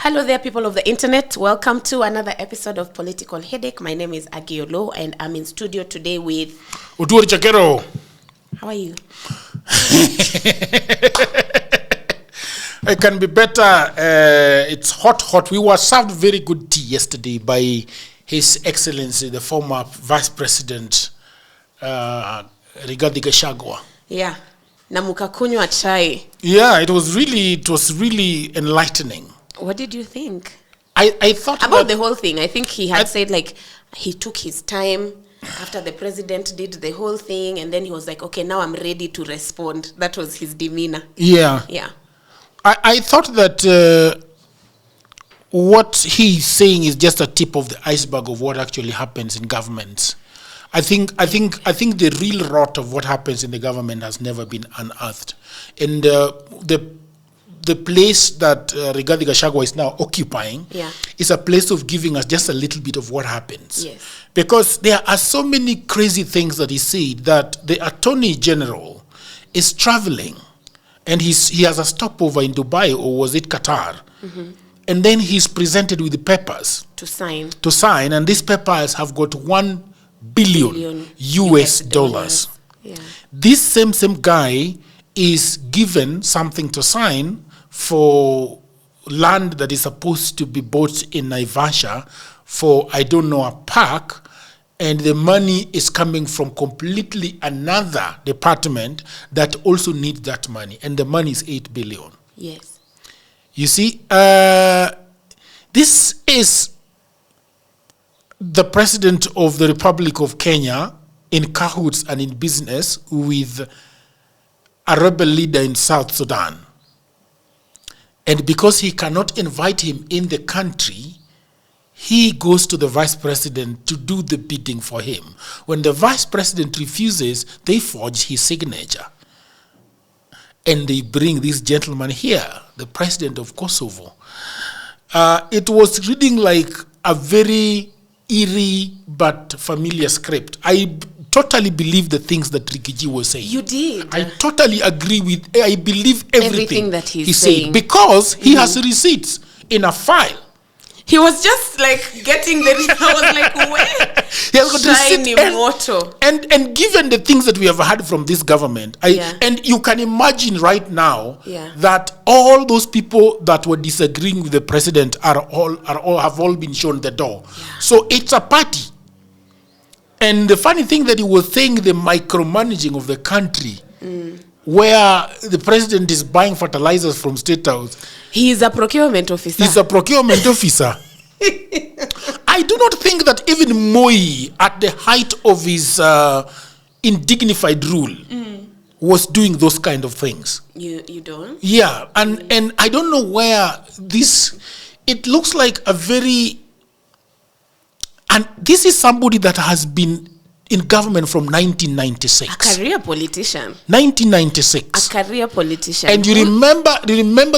Hello there, people of the internet. Welcome to another episode of Political Headache. My name is Agiolo, and I'm in studio today with... Utuori Chakero. How are you? I can be better. It's hot. We were served very good tea yesterday by His Excellency, the former Vice President, Rigathi Gachagua. Yeah. Na mukakunywa chai. Yeah, it was really enlightening. What did you think? I thought about the whole thing. I think he had said like he took his time after the president did the whole thing, and then he was like, okay, now I'm ready to respond. That was his demeanor. Yeah. I thought that what he's saying is just a tip of the iceberg of what actually happens in governments. I think the real rot of what happens in the government has never been unearthed. And the place that Rigathi Gachagua is now occupying is a place of giving us just a little bit of what happens. Yes. Because there are so many crazy things that he said that the Attorney General is traveling and he has a stopover in Dubai, or was it Qatar? Mm-hmm. And then he's presented with the papers to sign, and these papers have got $1 billion US dollars. Yeah. This same guy is given something to sign for land that is supposed to be bought in Naivasha for, I don't know, a park, and the money is coming from completely another department that also needs that money, and the money is 8 billion. Yes. You see, this is the president of the Republic of Kenya in cahoots and in business with a rebel leader in South Sudan. And because he cannot invite him in the country, he goes to the vice president to do the bidding for him. When the vice president refuses, they forge his signature. And they bring this gentleman here, the president of Kosovo. It was reading like a very eerie but familiar script. I totally believe the things that Ricky G was saying. You did. I totally agree with, I believe everything that he's saying. Said, because he has receipts in a file. He was just like getting the, I was like, where? He has got shiny motto. And given the things that we have heard from this government, and you can imagine right now that all those people that were disagreeing with the president have all been shown the door. Yeah. So it's a party. And the funny thing that he was saying, the micromanaging of the country, where the president is buying fertilizers from State House. He is a procurement officer. He's a procurement officer. I do not think that even Moi, at the height of his indignified rule, was doing those kind of things. You don't? Yeah, and I don't know where this, it looks like a very, and this is somebody that has been in government from 1996. A career politician. 1996. A career politician. And you remember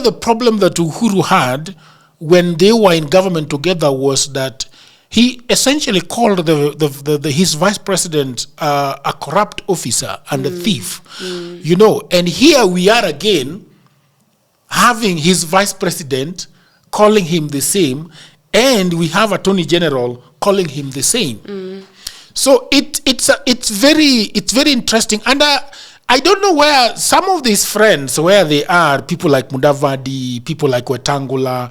the problem that Uhuru had when they were in government together was that he essentially called his vice president a corrupt officer and a thief. You know, and here we are again having his vice president calling him the same, and we have Attorney General calling him the same. So it's very interesting, and I don't know where some of these friends, where they are, people like Mudavadi, people like Wetangula,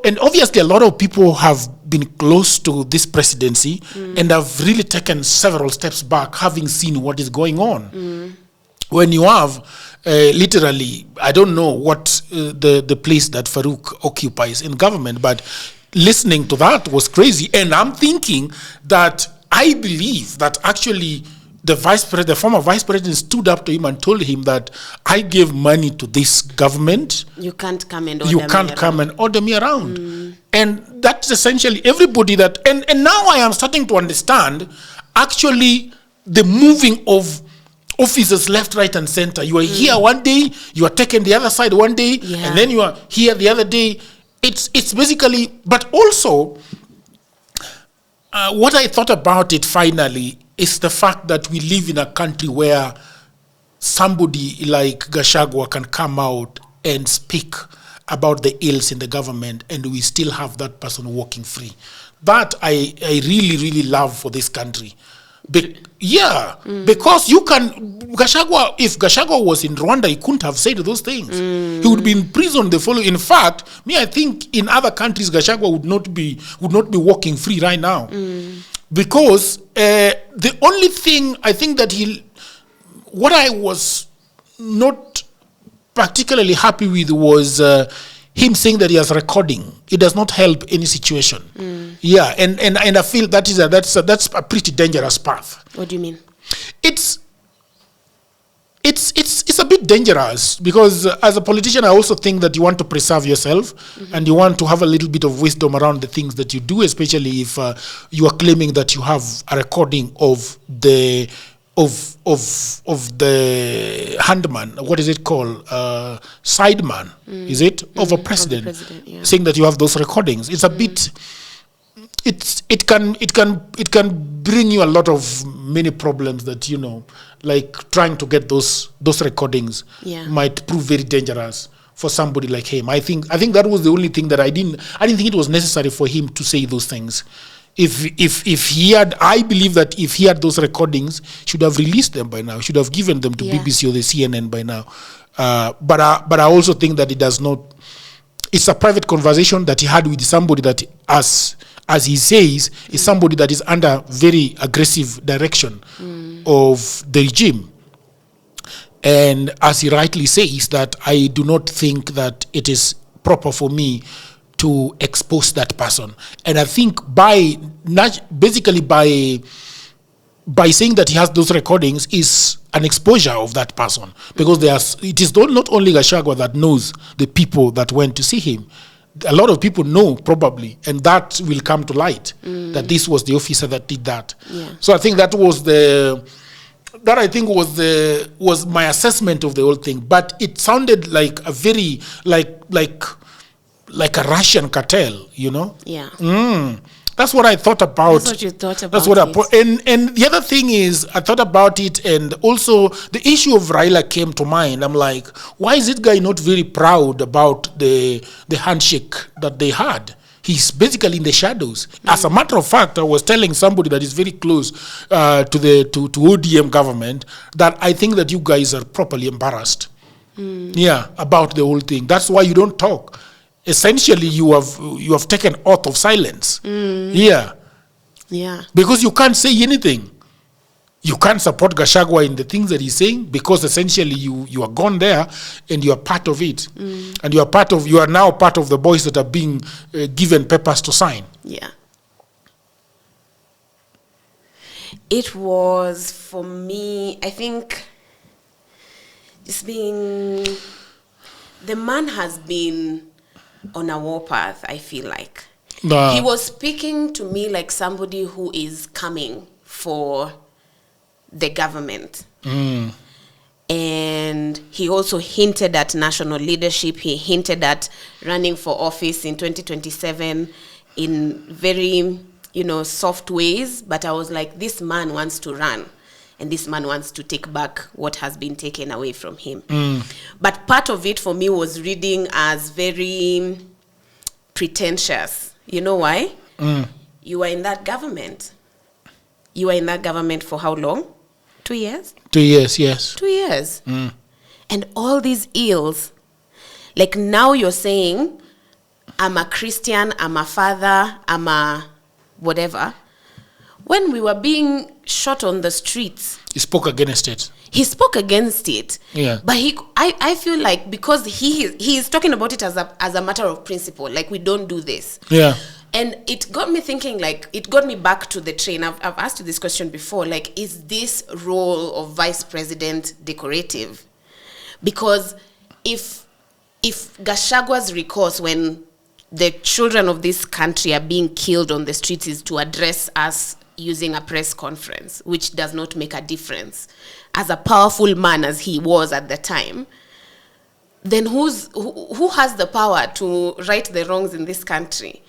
and obviously a lot of people have been close to this presidency and have really taken several steps back, having seen what is going on. When you have literally, I don't know what the place that Farouk occupies in government, but listening to that was crazy. And I'm thinking that I believe that actually the former vice president stood up to him and told him that I gave money to this government. You can't come and order me around. And that's essentially everybody that, and now I am starting to understand actually the moving of officers left, right, and center. You are here one day, you are taken the other side one day, and then you are here the other day. It's basically, but also, what I thought about it finally is the fact that we live in a country where somebody like Gachagua can come out and speak about the ills in the government, and we still have that person walking free. That I really, really love for this country. Because you can, Gachagua, if Gachagua was in Rwanda, he couldn't have said those things. He would be in prison the following. In fact, I think in other countries, Gachagua would not be walking free right now. Because the only thing I think that what I was not particularly happy with was him saying that he has recording. It does not help any situation. And I feel that's a pretty dangerous path. What do you mean? It's a bit dangerous, because as a politician, I also think that you want to preserve yourself, and you want to have a little bit of wisdom around the things that you do, especially if you are claiming that you have a recording of the handman, what is it called, sideman, is it, of a president, saying that you have those recordings. It's a bit. It can bring you a lot of many problems that, like trying to get those recordings might prove very dangerous for somebody like him. I think that was the only thing that I didn't think it was necessary for him to say those things. If he had, I believe that if he had those recordings, should have released them by now. Should have given them to BBC or the CNN by now. But I also think that it does not. It's a private conversation that he had with somebody that, as he says, is somebody that is under very aggressive direction of the regime. And as he rightly says, that I do not think that it is proper for me to expose that person. And I think by saying that he has those recordings is an exposure of that person, because it is not only Gachagua that knows the people that went to see him. A lot of people know, probably, and that will come to light, that this was the officer that did that. So I think that was my assessment of the whole thing. But it sounded like a very like a Russian cartel, That's what I thought about. That's what you thought about. That's what and the other thing is, I thought about it, and also the issue of Raila came to mind. I'm like, why is this guy not very proud about the handshake that they had? He's basically in the shadows. As a matter of fact, I was telling somebody that is very close to ODM government that I think that you guys are properly embarrassed. About the whole thing. That's why you don't talk. Essentially, you have taken oath of silence. Because you can't say anything. You can't support Gachagua in the things that he's saying, because essentially you are gone there and you are part of it. And you are now part of the boys that are being given papers to sign. It was, for me, I think, just being, the man has been on a warpath, I feel like. He was speaking to me like somebody who is coming for the government. And he also hinted at national leadership. He hinted at running for office in 2027 in very, soft ways. But I was like, this man wants to run. And this man wants to take back what has been taken away from him. But part of it for me was reading as very pretentious. You know why? You were in that government. You were in that government for how long? 2 years? 2 years, yes. 2 years. And all these ills, like now you're saying, I'm a Christian, I'm a father, I'm a whatever. When we were being shot on the streets, he spoke against it. But I feel like, because he is talking about it as a matter of principle, like we don't do this. And it got me thinking, like, it got me back to the train. I've asked you this question before, like, is this role of vice president decorative? Because if Gachagua's recourse when the children of this country are being killed on the streets is to address us using a press conference, which does not make a difference, as a powerful man as he was at the time, then who has the power to right the wrongs in this country?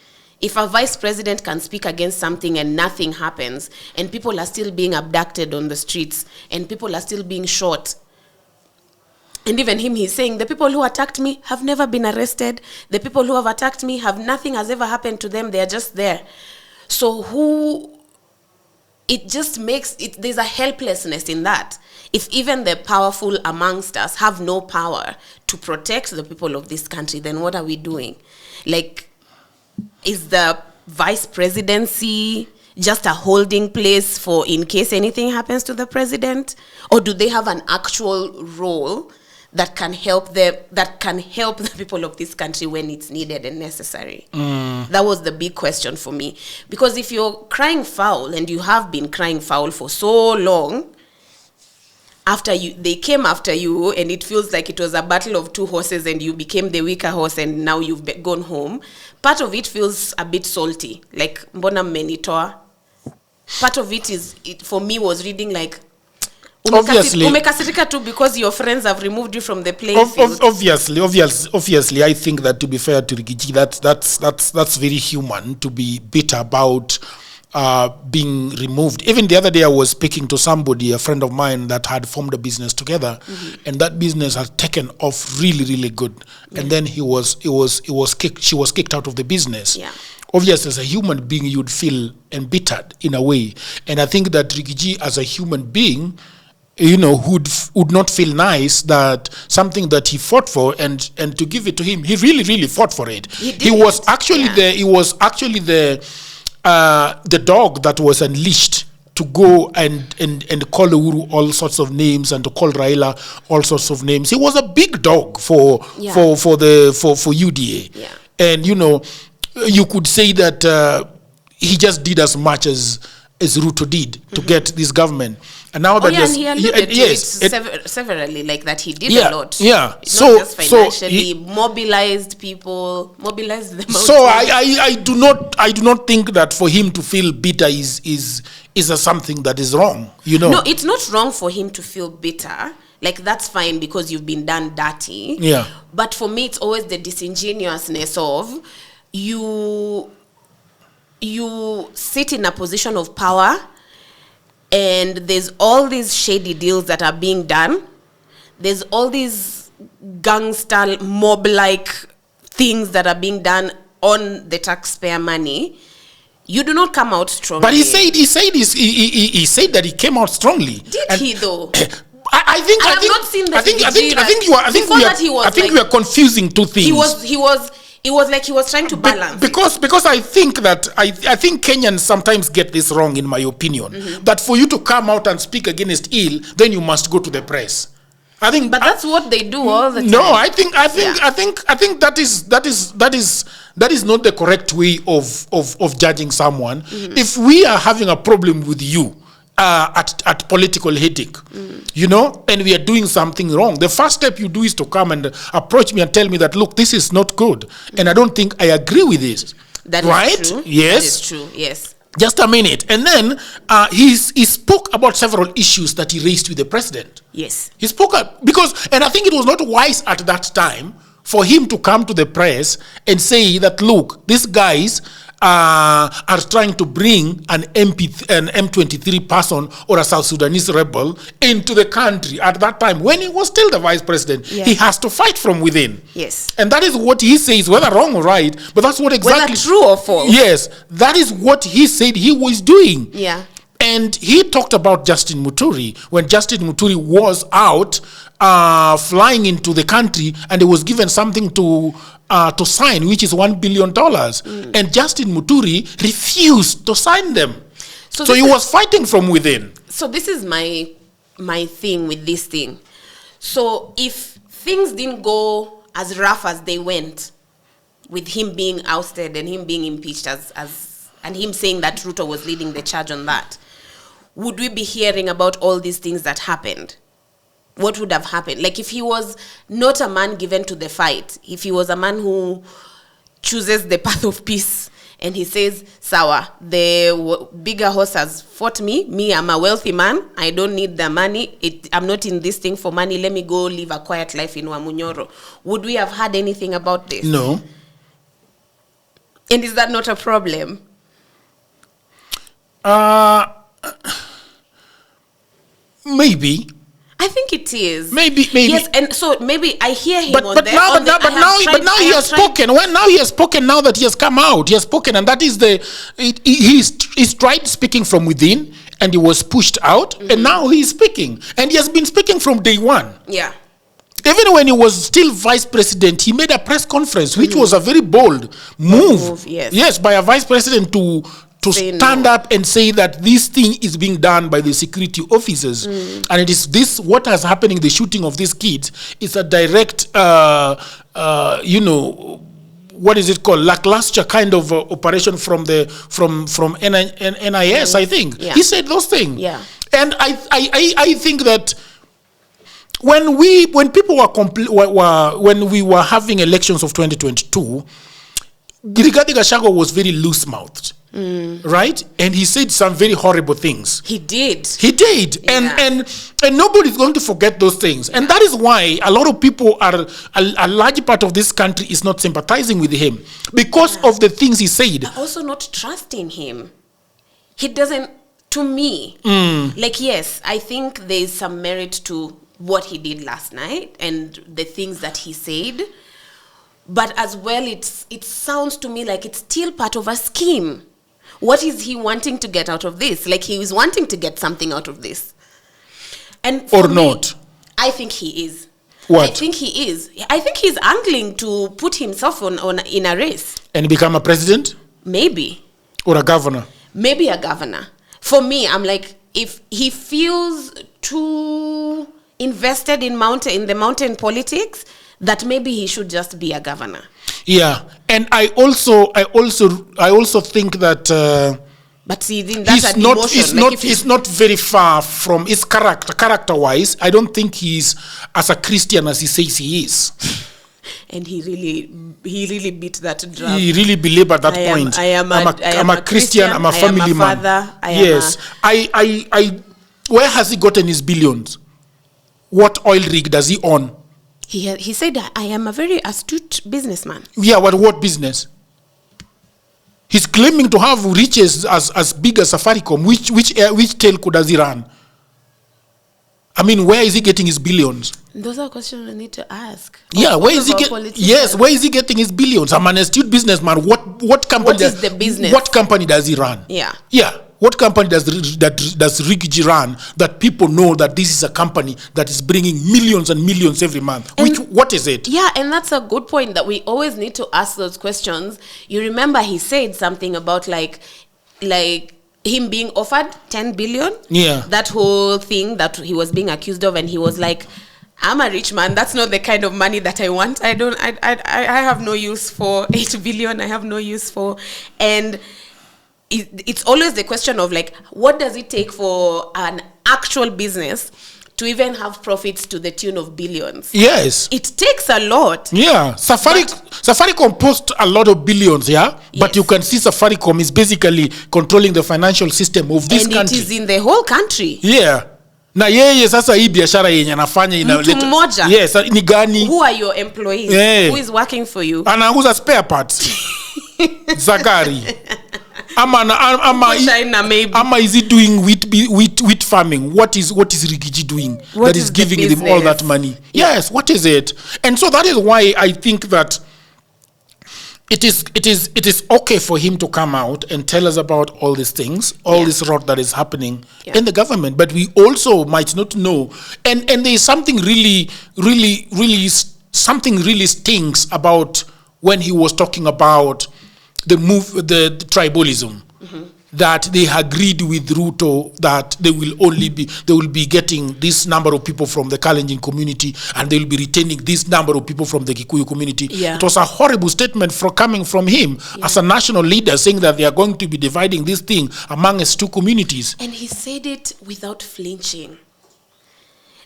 If a vice president can speak against something and nothing happens, and people are still being abducted on the streets, and people are still being shot, And even him, he's saying, the people who attacked me have never been arrested. The people who have attacked me nothing has ever happened to them. They are just there. So it just makes it, there's a helplessness in that. If even the powerful amongst us have no power to protect the people of this country, then what are we doing? Like, is the vice presidency just a holding place for in case anything happens to the president? Or do they have an actual role that can help the people of this country when it's needed and necessary? That was the big question for me. Because if you're crying foul, and you have been crying foul for so long, they came after you, and it feels like it was a battle of two horses, and you became the weaker horse, and now you've gone home. Part of it feels a bit salty, like mbona mmenitoa. Part of it for me was reading like, umekasirika too because your friends have removed you from the playing field. Obviously, I think that, to be fair to Rigathi, that's very human to be bitter about being removed. Even the other day, I was speaking to somebody, a friend of mine, that had formed a business together, and that business had taken off really, really good. And then she was kicked out of the business. Yeah. Obviously, as a human being, you'd feel embittered in a way. And I think that Rigathi, as a human being, would not feel nice that something that he fought for, and to give it to him, he really, really fought for it. He was actually the dog that was unleashed to go and call Uhuru all sorts of names, and to call Raila all sorts of names. He was a big dog for UDA. Yeah. And you could say that he just did as much as Ruto did to get this government. And now that and he alluded to it severally, like that he did a lot. Yeah. Not just financially, mobilized people, mobilized them. So I do not think that for him to feel bitter is something that is wrong. No, it's not wrong for him to feel bitter. Like, that's fine because you've been done dirty. Yeah. But for me, it's always the disingenuousness of you sit in a position of power, and there's all these shady deals that are being done. There's all these gangster mob-like things that are being done on the taxpayer money. You do not come out strongly. But he said that he came out strongly. Did he though? I think you are confusing two things. It was like he was trying to balance. Because I think that I think Kenyans sometimes get this wrong, in my opinion. That for you to come out and speak against ill, then you must go to the press. I think, but that's what they do all the time. No, I think that is not the correct way of judging someone. If we are having a problem with you at political headache, and we are doing something wrong, the first step you do is to come and approach me and tell me that, look, this is not good, and I don't think I agree with this. That right? Is true. Yes. That is true. Yes. Just a minute. And then he spoke about several issues that he raised with the president. Yes. He spoke and I think it was not wise at that time for him to come to the press and say that, look, these guys are trying to bring an M23 person or a South Sudanese rebel into the country at that time when he was still the vice president. Yeah. He has to fight from within. Yes. And that is what he says, whether wrong or right, but that's what exactly... Whether true or false. Yes, that is what he said he was doing. Yeah. And he talked about Justin Muturi when Justin Muturi was out flying into the country, and he was given something to sign, which is $1 billion. And Justin Muturi refused to sign them. So he was fighting from within. So this is my thing with this thing. So if things didn't go as rough as they went, with him being ousted and him being impeached and him saying that Ruto was leading the charge on that, would we be hearing about all these things that happened? What would have happened? Like, if he was not a man given to the fight, if he was a man who chooses the path of peace, and he says, Sawa, the bigger horse has fought me, I'm a wealthy man, I don't need the money, I'm not in this thing for money, let me go live a quiet life in Wamunyoro. Would we have had anything about this? No. And is that not a problem? Maybe. I think it is. Maybe. Yes, and so maybe I hear him But now he has spoken. Well, now he has spoken. Now that he has come out, he has spoken, and that is he's tried speaking from within, and he was pushed out, and now he's speaking, and he has been speaking from day one. Yeah. Even when he was still vice president, he made a press conference, which was a very bold move. Yes, by a vice president to stand up and say that this thing is being done by the security officers. And it is this, what has happening, the shooting of these kids, is a direct, what is it called, lackluster kind of operation from NIS, I think. Yeah. He said those things. Yeah. And I think that when people when we were having elections of 2022, Rigathi Gachagua was very loose-mouthed. Right? And he said some very horrible things. He did. Yeah. And nobody's going to forget those things. And that is why a lot of people a large part of this country is not sympathizing with him because of the things he said. But also not trusting him. He doesn't, to me, like, yes, I think there's some merit to what he did last night and the things that he said. But as well, it sounds to me like it's still part of a scheme. What is he wanting to get out of this? Like, he is wanting to get something out of this. And or not? I think he is. What? I think he is. I think he's angling to put himself in a race. And become a president? Maybe. Or a governor? Maybe a governor. For me, I'm like, if he feels too invested in the mountain politics, that maybe he should just be a governor. Yeah, and I also think that. But see, that's he's not very far from his character-wise. I don't think he's as a Christian as he says he is. And he really beat that drum. He really believed at that point. I'm a Christian. I'm a family man. Yes. Where has he gotten his billions? What oil rig does he own? He said, I am a very astute businessman. Yeah, what business? He's claiming to have riches as big as Safaricom. Which telco does he run? I mean, where is he getting his billions? Those are questions we need to ask. Yeah, where is he getting his billions? I'm an astute businessman. What company? What is the business? What company does he run? Yeah. What company does Rigathi run that people know that this is a company that is bringing millions and millions every month? What is it? Yeah, and that's a good point that we always need to ask those questions. You remember he said something about like him being offered 10 billion? Yeah. That whole thing that he was being accused of, and he was like, I'm a rich man. That's not the kind of money that I want. I have no use for 8 billion. I have no use for. And it's always the question of like, what does it take for an actual business to even have profits to the tune of billions? Yes. It takes a lot. Yeah. Safaricom posts a lot of billions, yeah? Yes. But you can see Safaricom is basically controlling the financial system of this country. And it is in the whole country. Yeah. Na yeye sasa hii biashara yenye anafanya inaleta. Mtu mmoja. Yes, ni gani? Who are your employees? Yeah. Who is working for you? Anauza spare parts. Zagari. Ama is he doing wheat farming? What is Rigathi doing that is giving him all that money? Yeah. Yes, what is it? And so that is why I think that it is okay for him to come out and tell us about all these things, this rot that is happening in the government. But we also might not know. And there is something really stinks about when he was talking about the tribalism. Mm-hmm. That they agreed with Ruto that they will be getting this number of people from the Kalenjin community and they will be retaining this number of people from the Kikuyu community. Yeah. It was a horrible statement coming from him as a national leader, saying that they are going to be dividing this thing among his two communities. And he said it without flinching.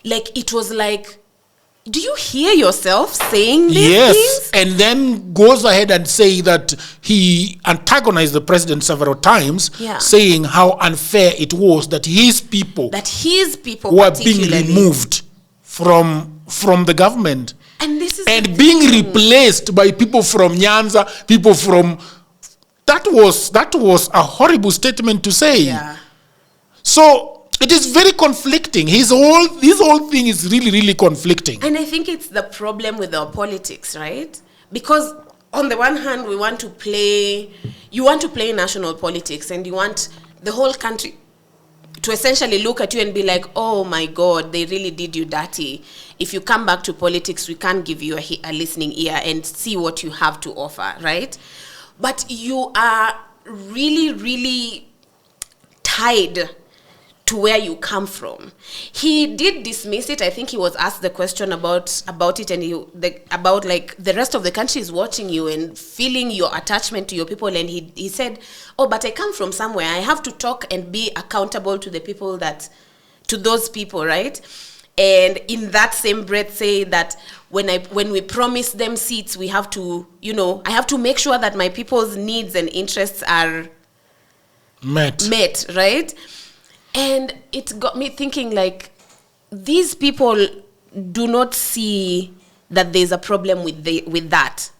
Like, it was like, do you hear yourself saying these things? And then goes ahead and say that he antagonized the president several times, saying how unfair it was that his people were being removed from the government and being replaced by people from Nyanza, people from. That was a horrible statement to say. Yeah. So It is very conflicting. His whole thing is really, really conflicting. And I think it's the problem with our politics, right? Because on the one hand, you want to play national politics, and you want the whole country to essentially look at you and be like, oh my God, they really did you dirty. If you come back to politics, we can't give you a listening ear and see what you have to offer, right? But you are really, really tied to where you come from. He did dismiss it. I think he was asked the question about it, and about like the rest of the country is watching you and feeling your attachment to your people, and he said, oh, but I come from somewhere. I have to talk and be accountable to the people to those people, right? And in that same breath say that when we promise them seats, we have to, I have to make sure that my people's needs and interests are met, right? And it got me thinking, like, these people do not see that there's a problem with that.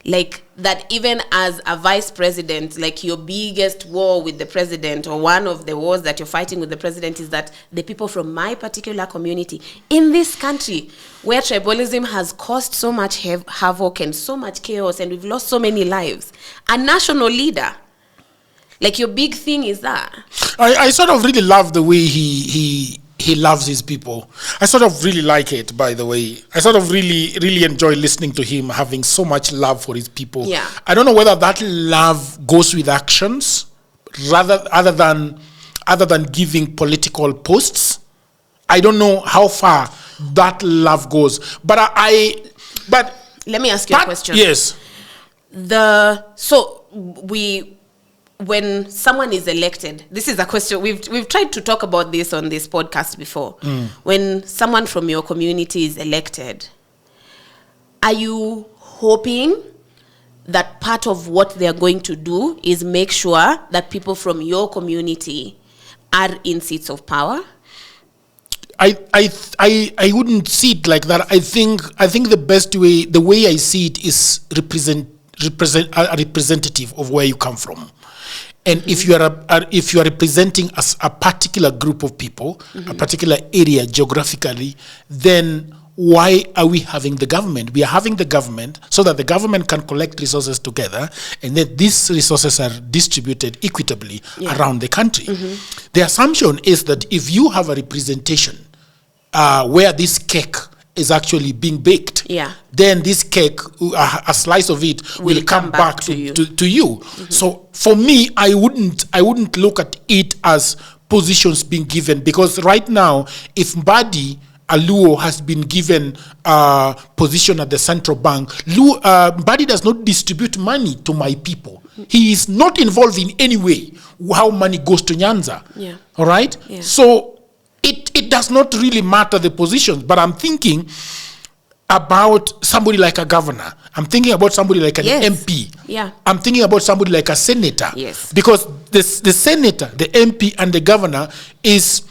Like, that even as a vice president, like, your biggest war with the president, or one of the wars that you're fighting with the president, is that the people from my particular community in this country, where tribalism has caused so much havoc and so much chaos, and we've lost so many lives, a national leader, like, your big thing is that. I sort of really love the way he loves his people. I sort of really like it, by the way. I sort of really, really enjoy listening to him, having so much love for his people. Yeah. I don't know whether that love goes with actions, other than giving political posts. I don't know how far that love goes. But let me ask you a question. Yes. When someone is elected, this is a question, we've tried to talk about this on this podcast before. When someone from your community is elected, are you hoping that part of what they're going to do is make sure that people from your community are in seats of power? I wouldn't see it like that. I think the best way, the way I see it, is a representative of where you come from. And if you are representing a particular group of people, a particular area geographically, then why are we having the government? We are having the government so that the government can collect resources together, and that these resources are distributed equitably around the country. The assumption is that if you have a representation where this cake is actually being baked, then this cake, a slice of it will come back to you. So for me, I wouldn't look at it as positions being given, because right now, if Mbadi Aluo has been given a position at the central bank, Mbadi does not distribute money to my people. He is not involved in any way how money goes to Nyanza. All right? So it does not really matter the positions, but I'm thinking about somebody like a governor. I'm thinking about somebody like an MP. I'm thinking about somebody like a senator. Because the senator, the MP, and the governor is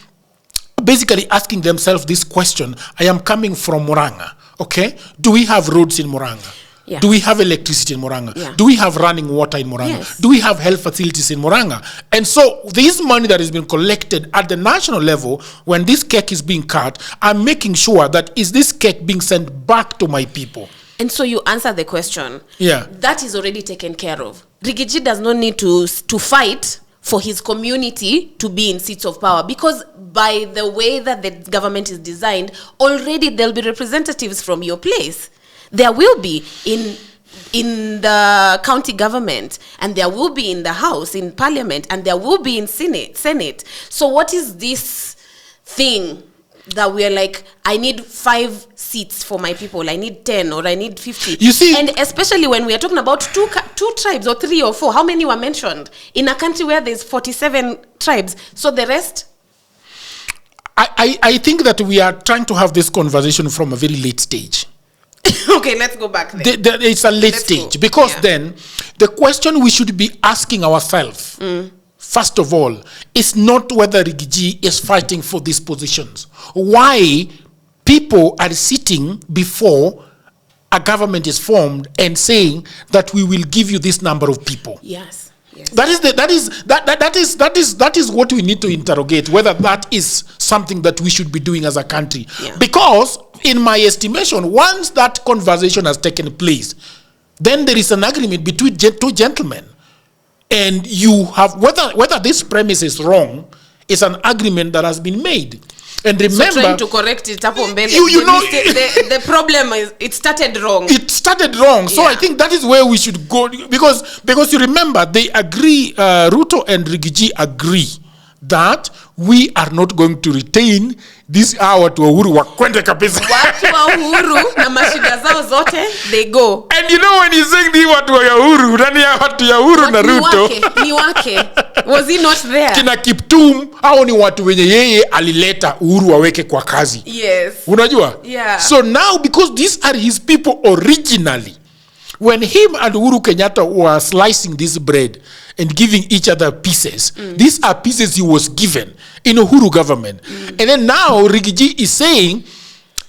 basically asking themselves this question: I am coming from Murang'a, okay? Do we have roads in Murang'a? Do we have electricity in Murang'a? Do we have running water in Murang'a? Do we have health facilities in Murang'a? And so this money that has been collected at the national level, when this cake is being cut, I'm making sure that is this cake being sent back to my people. And so you answer the question. That is already taken care of. Rigathi does not need to fight for his community to be in seats of power, because by the way that the government is designed, already there'll be representatives from your place. There will be in the county government, and there will be in the House, in Parliament, and there will be in Senate. So what is this thing that we're like, I need 5 seats for my people, I need 10, or I need 50? You see, and especially when we are talking about two tribes, or 3 or 4, how many were mentioned in a country where there's 47 tribes? So the rest. I think that we are trying to have this conversation from a very late stage. Okay, let's go back there. It's a late stage, because then the question we should be asking ourselves, first of all, is not whether Rigathi is fighting for these positions. Why people are sitting before a government is formed and saying that we will give you this number of people. Yes. That is what we need to interrogate, whether that is something that we should be doing as a country. Yeah. Because in my estimation, once that conversation has taken place, then there is an agreement between two gentlemen. And you have, whether this premise is wrong, it's an agreement that has been made. And remember, so trying to correct it up on the problem is it started wrong. It started wrong. So I think that is where we should go, because you remember, they agree, Ruto and Rigathi agree that we are not going to retain this hour to Uhuru wakwende kabisa. Watu wa Uhuru na mashida zao zote, they go. And you know when he's saying the watu wa Uhuru, nani ya watu ya Uhuru na Ruto? Ni wake. Was he not there? Kina Kiptum, hao ni watu wenye yeye alileta Uhuru waweke kwa kazi. Yes. Unajua? Yeah. So now, because these are his people originally, when him and Uhuru Kenyatta were slicing this bread and giving each other pieces, these are pieces he was given in Uhuru government. And then now Rigathi is saying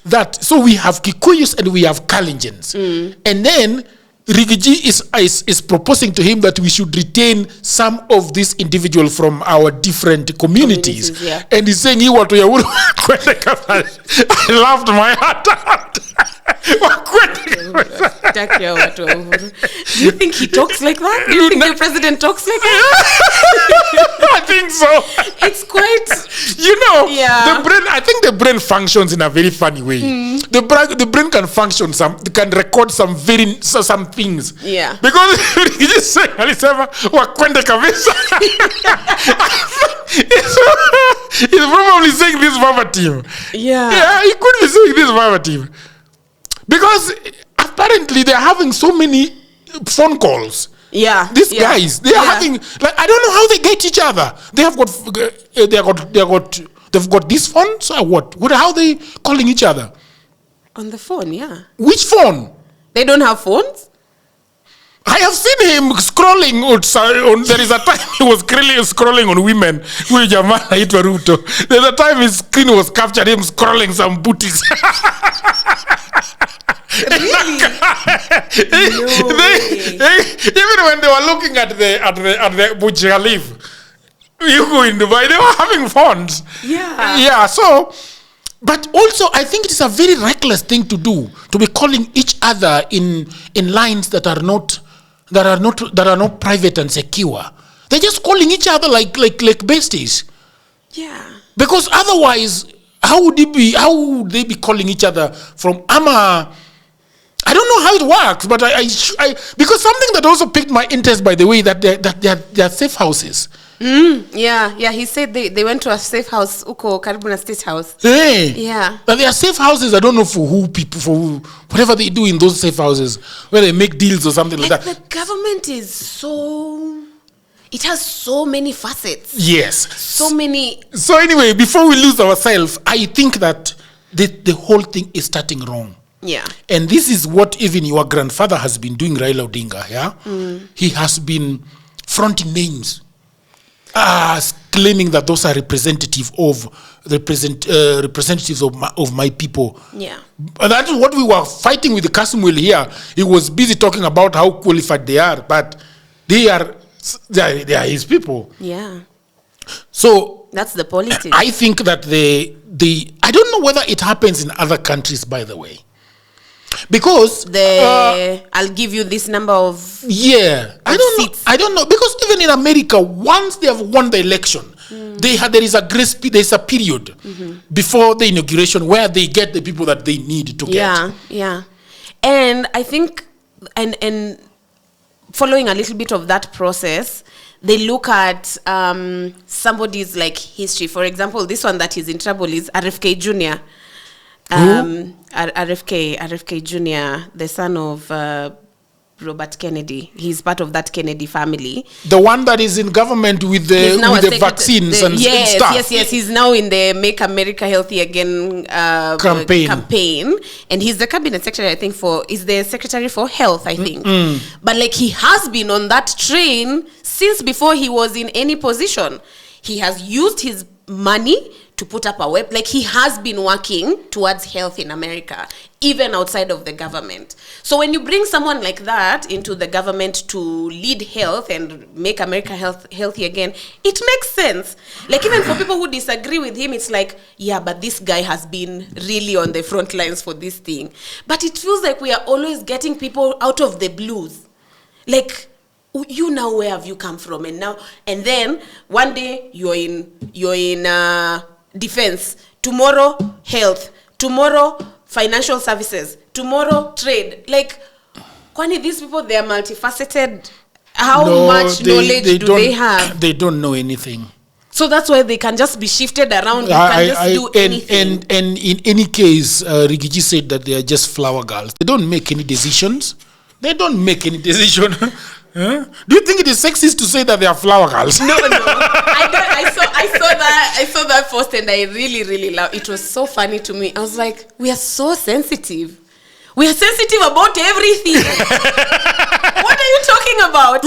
that, so we have Kikuyus and we have Kalenjins. And then Rigathi is proposing to him that we should retain some of these individuals from our different communities. Yeah. And he's saying, I laughed my heart out. Do you think he talks like that? Do you think the president talks like that? I think so. It's quite, the brain, I think the brain functions in a very funny way. The brain can function, can record some things. Yeah. Because he just said, wakwende kabisa. He's probably saying this verbatim. Yeah, he could be saying this verbatim. Because apparently they're having so many phone calls. Yeah. These guys, they are having, like, I don't know how they get each other. They've got these phones or what? How are they calling each other? On the phone, yeah. Which phone? They don't have phones? I have seen him scrolling on there is a time he was scrolling on women. There's a time his screen was captured him scrolling some booties. Really? Even when they were looking at the Burj Khalifa, you go in Dubai, they were having phones. Yeah. So, but also I think it is a very reckless thing to do, to be calling each other in lines that are not private and secure. They're just calling each other like besties. Yeah. Because otherwise, how would they be calling each other from Ama? I don't know how it works, but I because something that also piqued my interest, by the way, that they are safe houses. Yeah. He said they went to a safe house, uko karibu na State House. Hey. Yeah. But they are safe houses. I don't know for whatever they do in those safe houses, where they make deals or something like that. The government is it has so many facets. Yes. So many. So anyway, before we lose ourselves, I think that the whole thing is starting wrong. Yeah. And this is what even your grandfather has been doing, Raila Odinga. Yeah. He has been fronting names, claiming that those are representatives of my people. Yeah. And that is what we were fighting with the Kasumwil here. He was busy talking about how qualified they are, but they are his people. Yeah. So that's the politics. I think that I don't know whether it happens in other countries, by the way. Because I'll give you this number of seats. I don't know, because even in America, once they have won the election, there is a grace, there is a period before the inauguration where they get the people that they need to get. Yeah. And I think and following a little bit of that process, they look at somebody's like history. For example, this one that is in trouble is RFK Jr. RFK Jr., the son of Robert Kennedy. He's part of that Kennedy family. The one that is in government with the vaccines and stuff. Yes. He's now in the Make America Healthy Again campaign. And he's the cabinet secretary, I think, is the secretary for health, I think. But like, he has been on that train since before he was in any position. He has used his money to put up a web. Like, he has been working towards health in America, even outside of the government. So when you bring someone like that into the government to lead health and make America healthy again, it makes sense. Like, even for people who disagree with him, it's like, yeah, but this guy has been really on the front lines for this thing. But it feels like we are always getting people out of the blues. Like, you now, where have you come from? And then one day you're in defense, tomorrow health, tomorrow financial services, tomorrow trade. Like, kwani these people, they are multifaceted. How much knowledge do they have? They don't know anything. So that's why they can just be shifted around. You can just do anything. And in any case, Rigathi said that they are just flower girls. They don't make any decisions. They don't make any decision. Huh? Do you think it is sexist to say that they are flower girls? No. I saw that post and I really, really loved it. It was so funny to me. I was like, we are so sensitive. We are sensitive about everything. What are you talking about?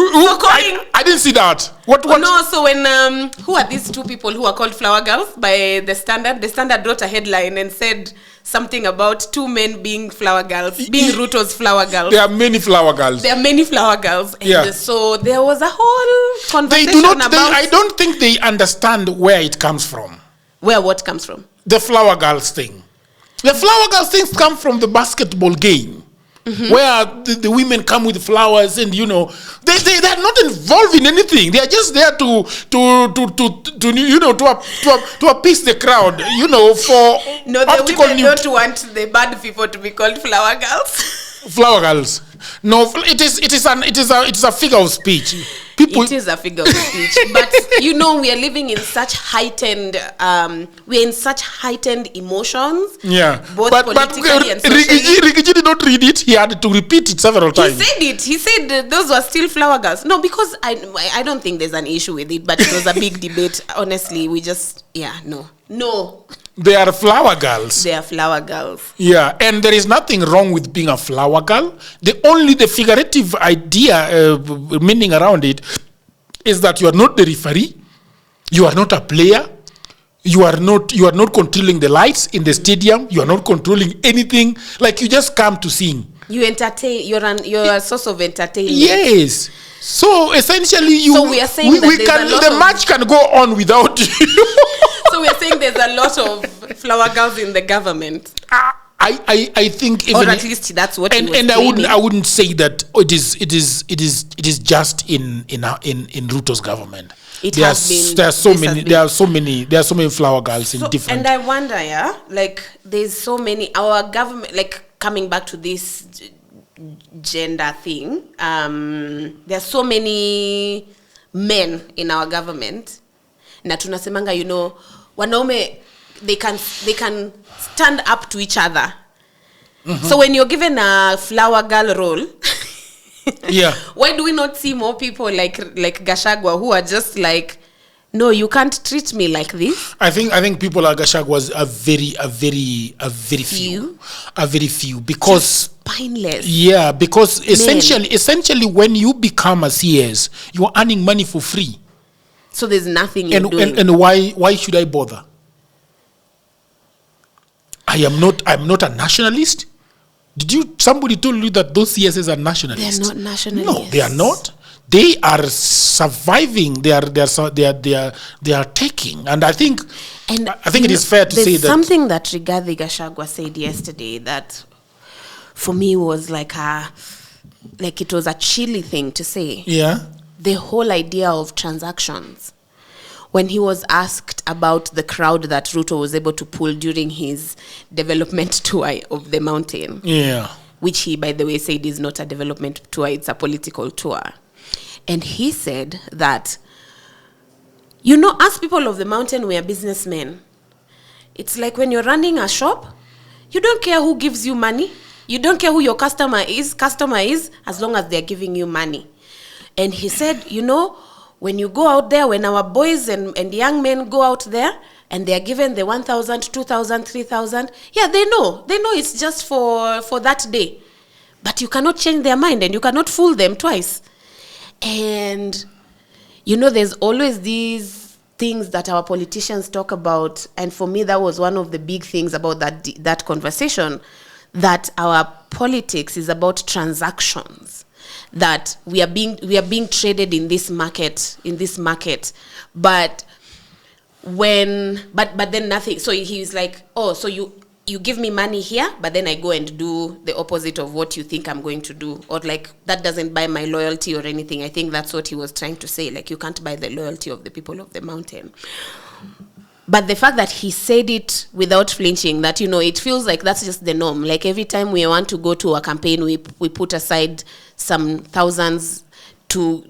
I didn't see that. What? No, so when who are these two people who are called flower girls by the Standard? The Standard wrote a headline and said something about two men being flower girls, being Ruto's flower girls. There are many flower girls. And so there was a whole conversation about... I don't think they understand where it comes from. Where what comes from? The flower girls thing. The flower girls things come from the basketball game. Mm-hmm. Where the women come with flowers and they're not involved in anything. They are just there to appease the crowd, for the women don't want the bad people to be called flower girls. Flower girls. No, it is a figure of speech. It is a figure of speech, but we are living in such heightened emotions. Yeah, both politically and socially. Rigathi did not read it. He had to repeat it several times. He said those were still flower girls. No, because I don't think there's an issue with it, but it was a big debate. Honestly, no. They are flower girls. They are flower girls. Yeah, and there is nothing wrong with being a flower girl. The figurative idea, meaning around it, is that you are not the referee, you are not a player, you are not controlling the lights in the stadium, you are not controlling anything. Like, you just come to sing. You entertain. You're a source of entertainment. Yes. So essentially, we are saying the match can go on without you. So we are saying there's a lot of flower girls in the government. I think, even, or at least that's what. And I wouldn't say that it is just in Ruto's government. There are so many flower girls in different. And I wonder, like, there's so many, our government, like, coming back to this gender thing, there are so many men in our government. Na tunasemanga, wanaume, they can stand up to each other. Mm-hmm. So when you're given a flower girl role, yeah, why do we not see more people like Gachagua who are just like, no, you can't treat me like this? I think people like Gachagua are very few because spineless. Yeah, because essentially when you become a CS, you're earning money for free. So there's nothing you're doing. And why should I bother? I'm not a nationalist. Somebody told you that those CSs are nationalists? They're not nationalists. No, they are not. They are surviving. They are taking. And I think it is fair to say that something that Rigathi Gachagua said yesterday that for me was like it was a chilly thing to say. Yeah. The whole idea of transactions. When he was asked about the crowd that Ruto was able to pull during his development tour of the mountain. Yeah. Which he, by the way, said is not a development tour, it's a political tour. And he said that, us people of the mountain, we are businessmen. It's like when you're running a shop, you don't care who gives you money. You don't care who your customer is as long as they're giving you money. And he said, when you go out there, when our boys and young men go out there and they are given the 1,000, 2,000, 3,000, yeah, they know it's just for that day. But you cannot change their mind and you cannot fool them twice. And, there's always these things that our politicians talk about, and for me that was one of the big things about that conversation, that our politics is about transactions, that we are being traded in this market, but then nothing. So he's like, oh, so you give me money here, but then I go and do the opposite of what you think I'm going to do, or like that doesn't buy my loyalty or anything. I think that's what he was trying to say, like you can't buy the loyalty of the people of the mountain. But the fact that he said it without flinching, that, it feels like that's just the norm. Like every time we want to go to a campaign, we put aside some thousands to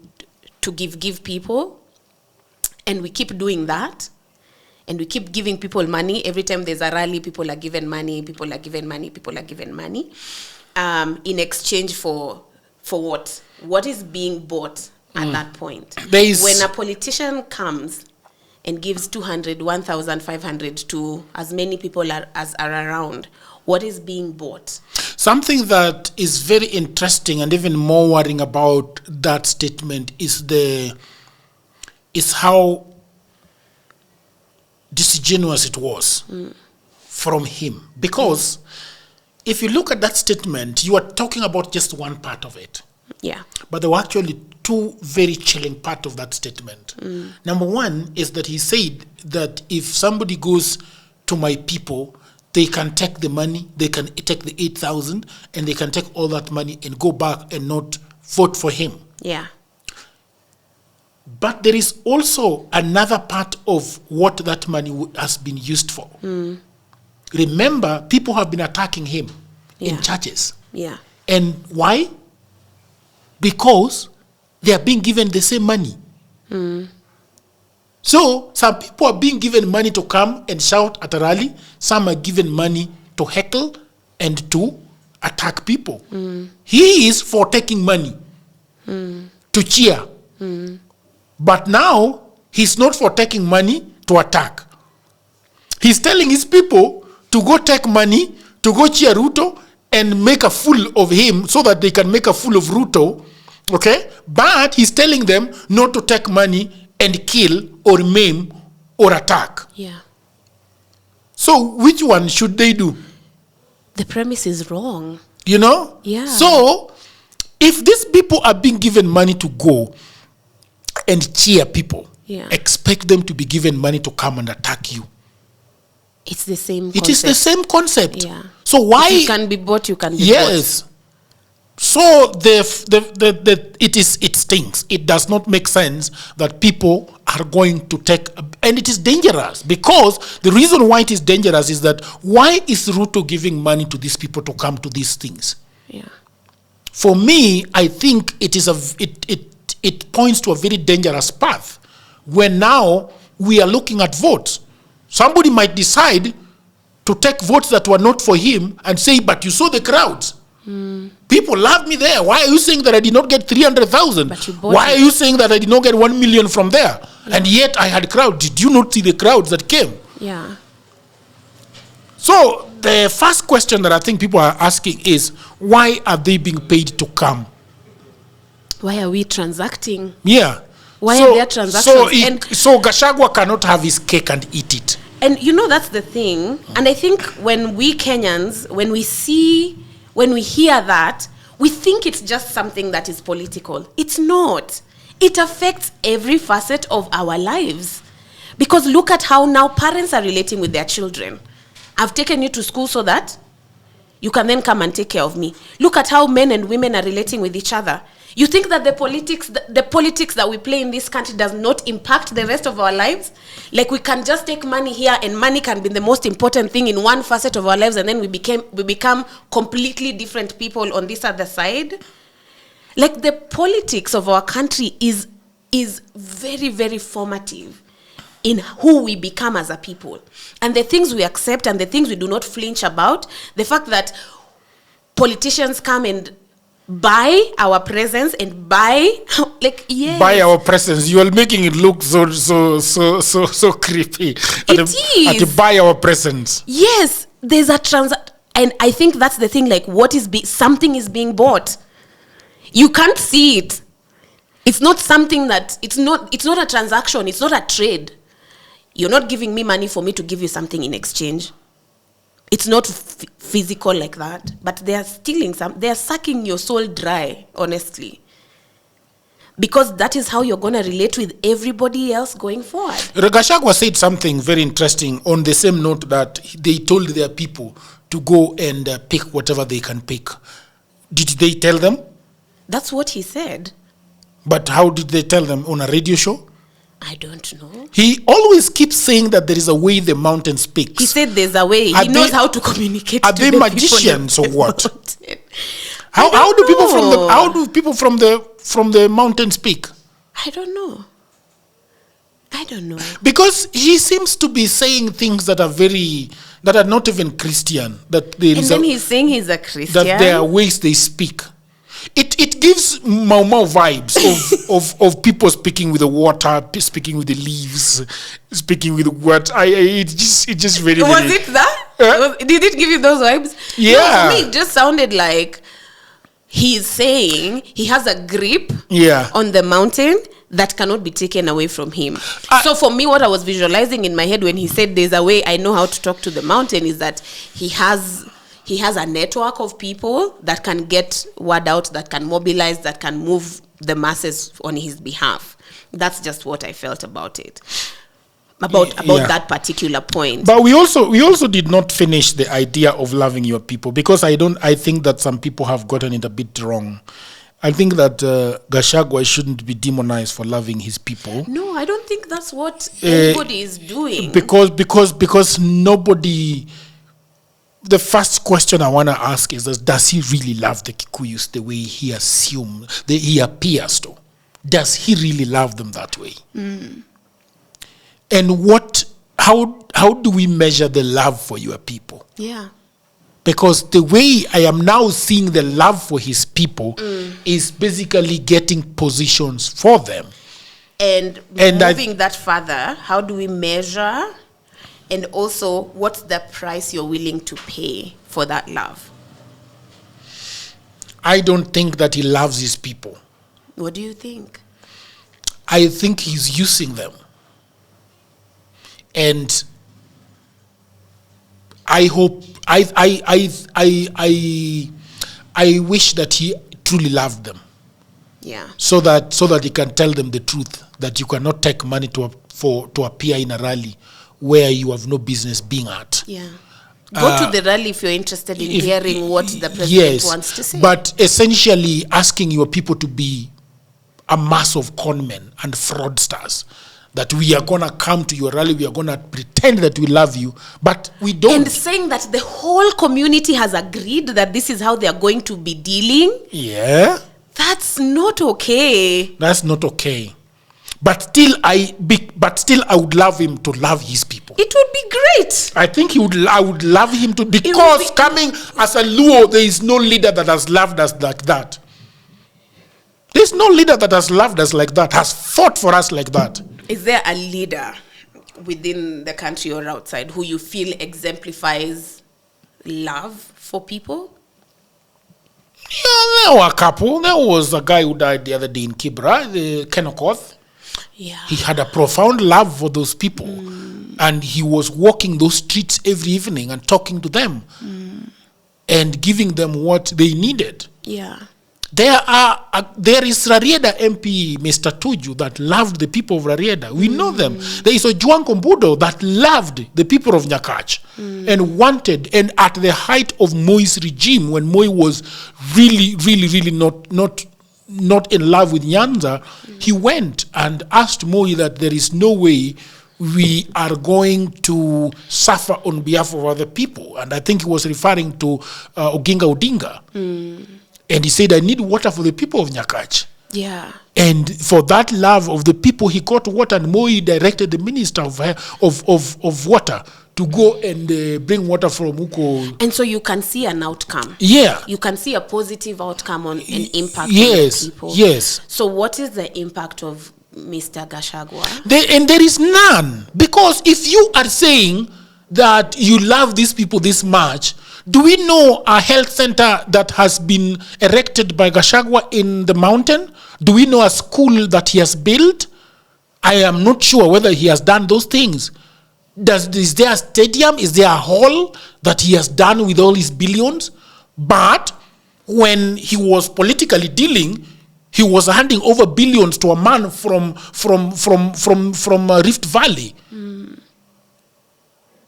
give people, and we keep doing that. And we keep giving people money. Every time there's a rally, people are given money, in exchange for what? What is being bought at that point? When a politician comes and gives 200, 1,500 to as many people as are around, what is being bought? Something that is very interesting and even more worrying about that statement is how disingenuous it was from him. Because if you look at that statement, you are talking about just one part of it. Yeah. But there were actually two very chilling parts of that statement. Number one is that he said that if somebody goes to my people, they can take the money, they can take the 8,000, and they can take all that money and go back and not vote for him. Yeah. But there is also another part of what that money has been used for. Remember, people have been attacking him in churches. Yeah. And why? Because they are being given the same money. So some people are being given money to come and shout at a rally. Some are given money to heckle and to attack people. He is for taking money to cheer. But now, he's not for taking money to attack. He's telling his people to go take money, to go cheer Ruto, and make a fool of him so that they can make a fool of Ruto, okay? But he's telling them not to take money and kill or maim or attack. Yeah. So, which one should they do? The premise is wrong. Yeah. So, if these people are being given money to go and cheer people, expect them to be given money to come and attack you. It's the same concept. It is the same concept. Yeah. So why... If you can be bought, you can be bought. Yes. So it stinks. It does not make sense that people are going to take... And it is dangerous, because the reason why it is dangerous is that why is Ruto giving money to these people to come to these things? Yeah. For me, I think it points to a very dangerous path, when now we are looking at votes. Somebody might decide to take votes that were not for him and say, but you saw the crowds. People loved me there. Why are you saying that I did not get 300,000? Why are you saying that I did not get 1 million from there? Yeah. And yet I had crowds. Did you not see the crowds that came? Yeah. So the first question that I think people are asking is, why are they being paid to come? Why are we transacting? Yeah. Why are there transactions? So Gachagua cannot have his cake and eat it. And that's the thing. And I think when we Kenyans, when we hear that, we think it's just something that is political. It's not. It affects every facet of our lives. Because look at how now parents are relating with their children. I've taken you to school so that you can then come and take care of me. Look at how men and women are relating with each other. You think that the politics that we play in this country does not impact the rest of our lives? Like we can just take money here, and money can be the most important thing in one facet of our lives, and then we become completely different people on this other side? Like the politics of our country is very, very formative in who we become as a people. And the things we accept and the things we do not flinch about, the fact that politicians come and buy our presence and buy our presence. You are making it look so creepy. It is. To buy our presence. Yes, there's a and I think that's the thing. Like, something is being bought. You can't see it. It's not something that it's not a transaction. It's not a trade. You're not giving me money for me to give you something in exchange. It's not physical like that, but they are stealing they are sucking your soul dry, honestly. Because that is how you're going to relate with everybody else going forward. Gachagua said something very interesting on the same note that they told their people to go and pick whatever they can pick. Did they tell them? That's what he said. But how did they tell them? On a radio show? I don't know. He always keeps saying that there is a way the mountain speaks. He said there's a way. He knows how to communicate. Are they magicians or what? How do people from the mountain speak? I don't know. Because he seems to be saying things that are not even Christian. He's saying he's a Christian. That there are ways they speak. It gives Mau Mau vibes of people speaking with the water, speaking with the leaves, speaking with what. It just very. Was it that? Did it give you those vibes? Yeah. No, for me, it just sounded like he's saying he has a grip on the mountain that cannot be taken away from him. So for me, what I was visualizing in my head when he said there's a way I know how to talk to the mountain is that he has a network of people that can get word out, that can mobilize, that can move the masses on his behalf. That's just what I felt about it. About that particular point. But we also did not finish the idea of loving your people, because I think that some people have gotten it a bit wrong. I think that Gachagua shouldn't be demonized for loving his people. No, I don't think that's what anybody is doing. Because nobody. The first question I want to ask is: does he really love the Kikuyus the way he he appears to? Does he really love them that way? And how do we measure the love for your people? Yeah. Because the way I am now seeing the love for his people is basically getting positions for them. And moving that further, how do we measure? And also, what's the price you're willing to pay for that love? I don't think that he loves his people. What do you think? I think he's using them. And I hope I wish that he truly loved them. Yeah. So that he can tell them the truth, that you cannot take money to appear in a rally where you have no business being at. Yeah. Go to the rally if you're interested in hearing what the president wants to say. But essentially asking your people to be a mass of conmen and fraudsters. That we are going to come to your rally, we are going to pretend that we love you, but we don't. And saying that the whole community has agreed that this is how they are going to be dealing. Yeah. That's not okay. That's not okay. But still, I would love him to love his people. It would be great. I think I would love him to, because coming as a Luo, there is no leader that has loved us like that. There's no leader that has loved us like that, has fought for us like that. Is there a leader within the country or outside who you feel exemplifies love for people? Yeah, there were a couple. There was a guy who died the other day in Kibra, the Kenokoth. Yeah. He had a profound love for those people. And he was walking those streets every evening and talking to them and giving them what they needed. Yeah. There is Rarieda MP, Mr. Tuju, that loved the people of Rarieda. We know them. There is Ojuang Kombudo that loved the people of Nyakach and wanted, and at the height of Moi's regime, when Moi was really, really, really not in love with Nyanza, he went and asked Moi that there is no way we are going to suffer on behalf of other people. And I think he was referring to Oginga Odinga. And he said, I need water for the people of Nyakach. Yeah. And for that love of the people, he got water, and Moi directed the minister of water to go and bring water from Uko. And so you can see an outcome. Yeah. You can see a positive outcome on an impact on the people. Yes. So what is the impact of Mr. Gachagua? There is none. Because if you are saying that you love these people this much, do we know a health center that has been erected by Gachagua in the mountain? Do we know a school that he has built? I am not sure whether he has done those things. Is there a stadium? Is there a hall that he has done with all his billions? But when he was politically dealing, he was handing over billions to a man from Rift Valley.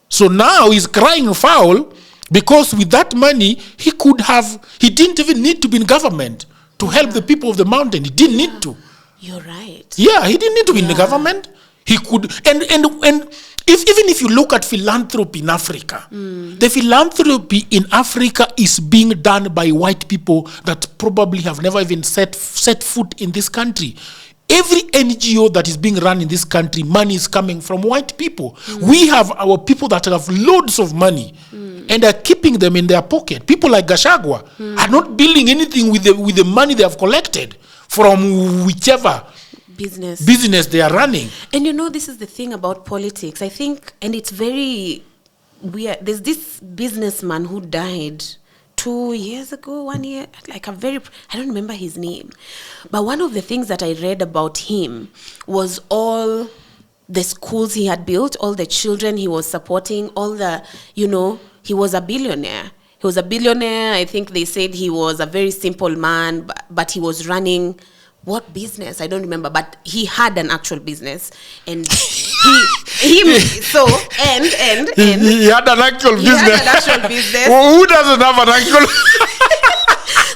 So now he's crying foul because with that money, he didn't even need to be in government to help the people of the mountain. He didn't need to. You're right. Yeah, he didn't need to be in the government. He could, and even if you look at philanthropy in Africa, the philanthropy in Africa is being done by white people that probably have never even set foot in this country. Every NGO that is being run in this country, money is coming from white people. We have our people that have loads of money and are keeping them in their pocket. People like Gachagua are not building anything with the money they have collected from whichever business they are running. And this is the thing about politics, I think, and it's very weird. There's this businessman who died 2 years ago, 1 year, I don't remember his name. But one of the things that I read about him was all the schools he had built, all the children he was supporting, all the, he was a billionaire. He was a billionaire. I think they said he was a very simple man, but he was running what business? I don't remember, but he had an actual business, and he had an actual business. Well, who doesn't have an actual?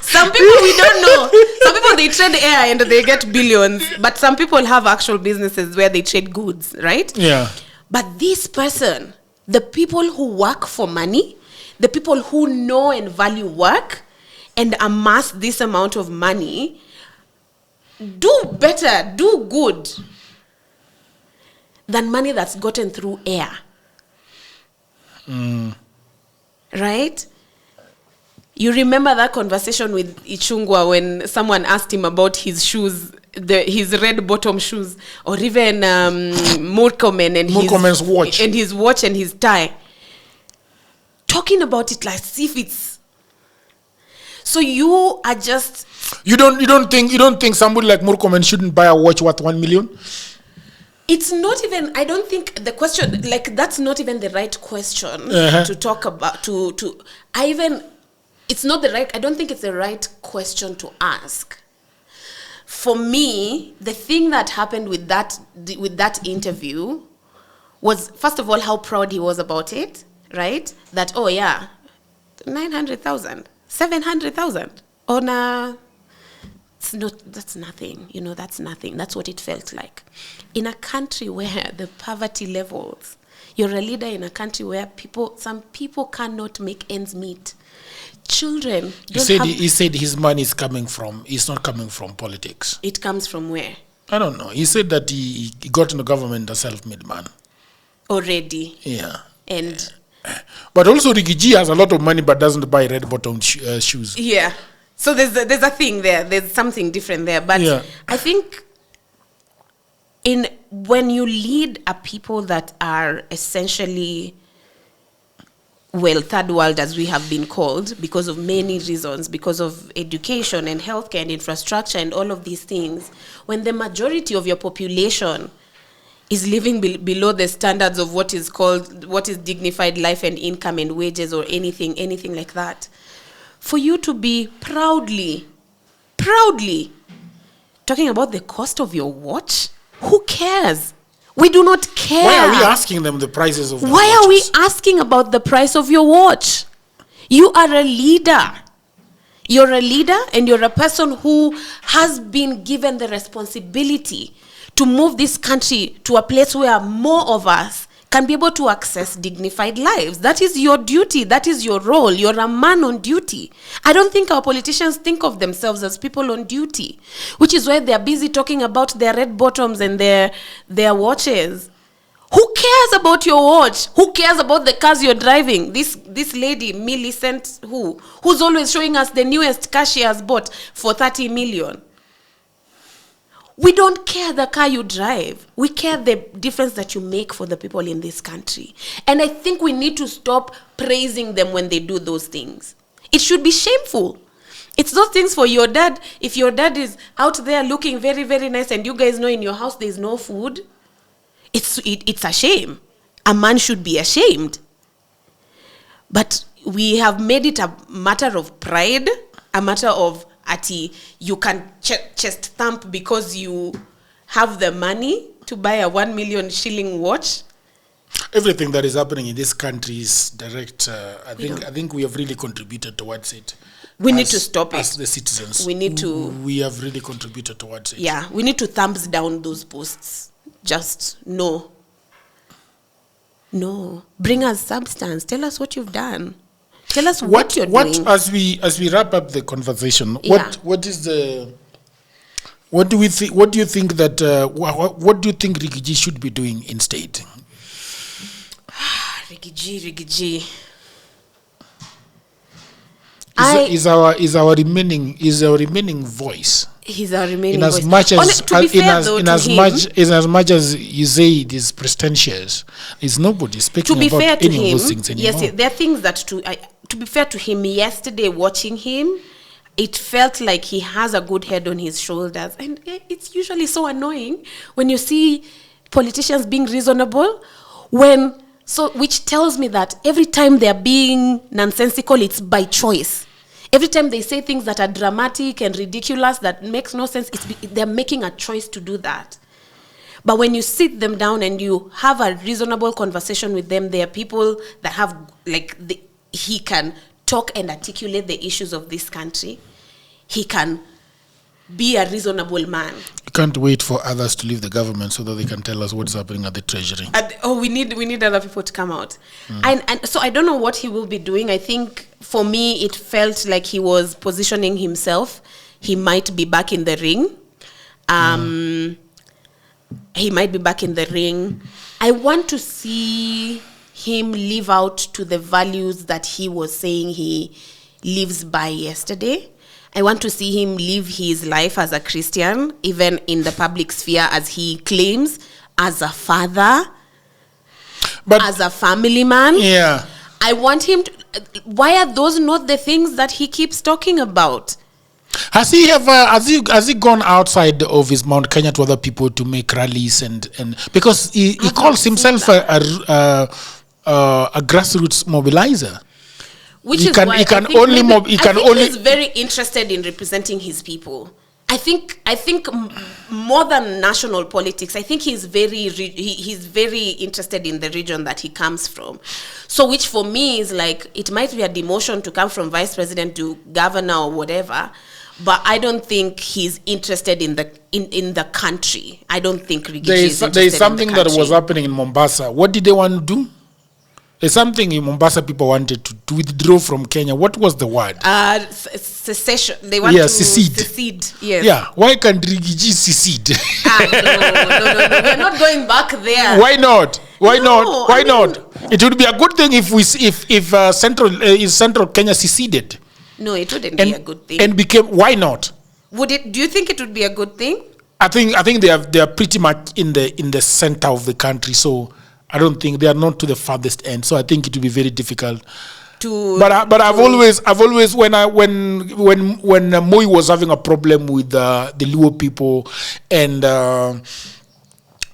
Some people we don't know. Some people they trade air and they get billions, but some people have actual businesses where they trade goods, right? Yeah. But this person, the people who work for money, the people who know and value work and amass this amount of money, do better, do good than money that's gotten through air. Right? You remember that conversation with Ichung'wah when someone asked him about his shoes, his red bottom shoes, or even Murkomen and Murkomen's watch. And his watch and his tie. Talking about it like as if it's... So you are just... You don't think somebody like Murkomen shouldn't buy a watch worth 1 million? It's not even, I don't think the question, like, that's not even the right question to talk about, it's not the right, I don't think it's the right question to ask. For me, the thing that happened with that interview was, first of all, how proud he was about it, right? That, 900,000, 700,000 on a... That's nothing, that's nothing. That's what it felt like. In a country where the poverty levels, you're a leader in a country where some people cannot make ends meet. Children he said his money is it's not coming from politics. It comes from where? I don't know. He said that he got into government a self-made man. Already? Yeah. And... But also Rigathi has a lot of money but doesn't buy red-bottom shoes. Yeah. So there's a thing there. There's something different there. But I think when you lead a people that are essentially, third world as we have been called because of many reasons, because of education and healthcare and infrastructure and all of these things, when the majority of your population is living below the standards of what is dignified life and income and wages or anything like that, for you to be proudly talking about the cost of your watch, who cares? We do not care. Why are we asking them the prices of their watches? Why are we asking about the price of your watch? You are a leader. You're a leader and you're a person who has been given the responsibility to move this country to a place where more of us can be able to access dignified lives. That is your duty. That is your role. You're a man on duty. I don't think our politicians think of themselves as people on duty, which is why they're busy talking about their red bottoms and their watches. Who cares about your watch? Who cares about the cars you're driving? This lady, Millicent, who's always showing us the newest car she has bought for 30 million. We don't care the car you drive. We care the difference that you make for the people in this country. And I think we need to stop praising them when they do those things. It should be shameful. It's those things for your dad. If your dad is out there looking very, very nice and you guys know in your house there's no food, it's a shame. A man should be ashamed. But we have made it a matter of pride, a matter of you can chest thump because you have the money to buy a 1 million shilling watch. Everything that is happening in this country is direct. I think we have really contributed towards it. We need to stop it. As the citizens. We have really contributed towards it. Yeah, we need to thumbs down those posts. Just no. Bring us substance. Tell us what you've done. Tell us what you're doing. As we wrap up the conversation, what do you think Rigathi should be doing instead? Rigathi. Is our remaining voice. He's our remaining voice. In as much as you say it is prestigious, is nobody speaking about any of those things anymore. Yes, there are things that to be fair to him, yesterday watching him, it felt like he has a good head on his shoulders. And it's usually so annoying when you see politicians being reasonable, which tells me that every time they're being nonsensical, it's by choice. Every time they say things that are dramatic and ridiculous, that makes no sense, they're making a choice to do that. But when you sit them down and you have a reasonable conversation with them, they are people that have, he can talk and articulate the issues of this country. He can be a reasonable man. You can't wait for others to leave the government so that they can tell us what's happening at the treasury. We need other people to come out. And so I don't know what he will be doing. I think for me it felt like he was positioning himself. He might be back in the ring. He might be back in the ring. I want to see him live out to the values that he was saying he lives by yesterday. I want to see him live his life as a Christian, even in the public sphere, as he claims, as a father, as a family man. Yeah. I want him to... Why are those not the things that he keeps talking about? Has he gone outside of his Mount Kenya to other people to make rallies and because he calls himself a grassroots mobilizer? Which is why he's very interested in representing his people. I think more than national politics, I think he's very interested in the region that he comes from. So which for me is like, it might be a demotion to come from vice president to governor or whatever, but I don't think he's interested in the country. I don't think Rigathi is interested in the country. There is something that was happening in Mombasa. What did they want to do? There's something in Mombasa people wanted to withdraw from Kenya. What was the word? Secession. They want to secede. Yes. Yeah. Why can't Rigathi secede? No. We're not going back there. Why not? Why not? It would be a good thing if Central Kenya seceded. No, it wouldn't be a good thing. And became. Why not? Would it? Do you think it would be a good thing? I think they are pretty much in the center of the country. So I don't think they are not to the farthest end. So I think it will be very difficult. But I've always when Moi was having a problem with the Luo people and